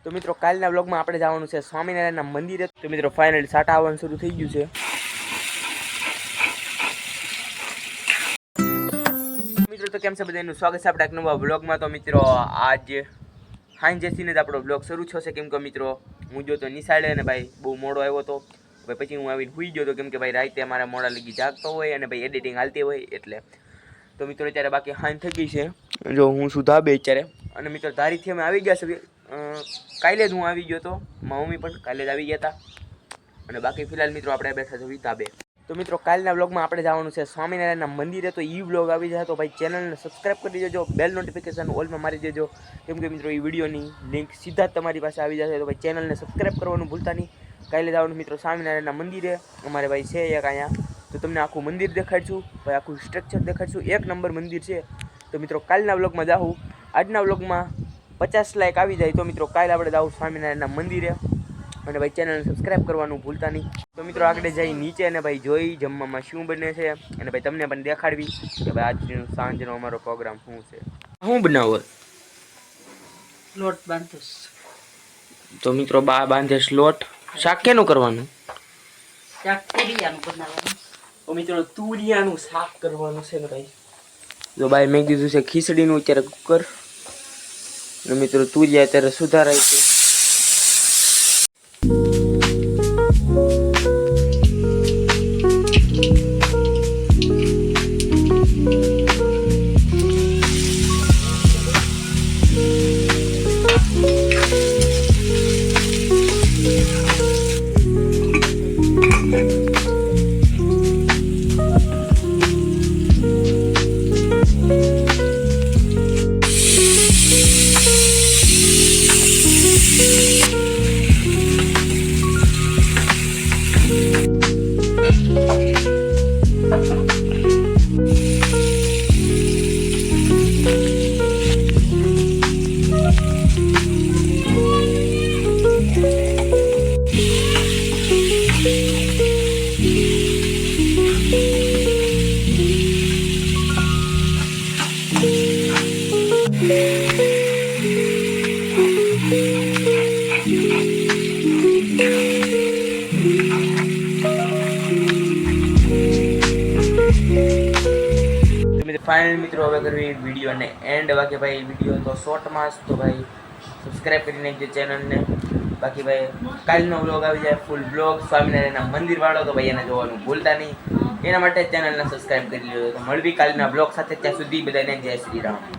તો મિત્રો કાલના વ્લોગમાં આપણે જવાનું છે સ્વામિનારાયણના મંદિરે. તો મિત્રો ફાઇનલી સાટા આવવાનું શરૂ થઈ ગયું છે. મિત્રો તો કેમ છે બધાનું સ્વાગત છે આપણે એક નવા વ્લોગમાં. તો મિત્રો આજ હાંજેથી જ આપણો વ્લોગ શરૂ થયો છે, કેમ કે મિત્રો હું જો તો નિશાળે ને ભાઈ બહુ મોડો આવ્યો હતો. ભાઈ પછી હું આવીને સૂઈ ગયો હતો, કેમ કે ભાઈ રાતે અમારા મોડા લગી જાગતો હોય અને ભાઈ એડિટિંગ હાલતી હોય એટલે. તો મિત્રો અત્યારે બાકી હાંજ થઈ ગઈ છે, જો હું સુધાબે અત્યારે. અને મિત્રો ધારીથી અમે આવી ગયા છે. કાલે જ હું આવી ગયો હતો, મમ્મી પણ કાલે જ આવી ગયા હતા. અને બાકી ફિલહાલ મિત્રો આપણે બેઠા છે વિતાબે. તો મિત્રો કાલના વ્લોગમાં આપણે જવાનું છે સ્વામિનારાયણના મંદિરે. તો એ વ્લોગ આવી જાય તો ભાઈ ચેનલને સબસ્ક્રાઈબ કરી દેજો, બેલ નોટિફિકેશન ઓલમાં મારી દેજો, કેમ કે મિત્રો એ વિડીયોની લિંક સીધા જ તમારી પાસે આવી જશે. તો ભાઈ ચેનલને સબસ્ક્રાઈબ કરવાનું ભૂલતા નહીં. કાલે જવાનું મિત્રો સ્વામિનારાયણના મંદિરે. અમારે ભાઈ છે એક અહીંયા, તો તમને આખું મંદિર દેખાડશું, ભાઈ આખું સ્ટ્રક્ચર દેખાડશું. એક નંબર મંદિર છે. તો મિત્રો કાલના વ્લોગમાં જાઉં. આજના વ્લોગમાં 50 લાઈક આવી જાય તો મિત્રો કાલે આપણે જાઉં સ્વામિનારાયણના મંદિરે. અને ભાઈ ચેનલને સબસ્ક્રાઈબ કરવાનું ભૂલતા નહીં. તો મિત્રો આગળ જઈ નીચે અને ભાઈ જોઈ જમવામાં શું બને છે, અને ભાઈ તમને પણ દેખાડવી કે ભાઈ આજ સાંજનો અમારો પ્રોગ્રામ શું છે. શું બનાવો? લોટ બાંધો. તો મિત્રો બા બાંધે લોટ. શાક કેનું કરવાનું? શાક તુરિયાનું બનાવવાનું. તો મિત્રો તુરિયાનું શાક કરવાનું છે ને ભાઈ. જો ભાઈ મેં કીધું છે ખીચડીનું અત્યારે કુકર. અને મિત્રો તુરિયા અત્યારે સુધારાય છે. ફાઇનલ મિત્રો હવે કરવી વિડીયોને એન્ડ. બાકી ભાઈ વિડીયો તો શોર્ટમાં જ, તો ભાઈ સબસ્ક્રાઈબ કરી નાખજો ચેનલને. બાકી ભાઈ કાલનો વ્લોગ આવી જાય ફૂલ વ્લોગ સ્વામિનારાયણના મંદિર વાળો, તો ભાઈ એને જોવાનું ભૂલતા નહીં. એના માટે ચેનલને સબસ્ક્રાઈબ કરી લેજો. તો મળવી કાલના વ્લોગ સાથે, ત્યાં સુધી બધાને જય શ્રી રામ.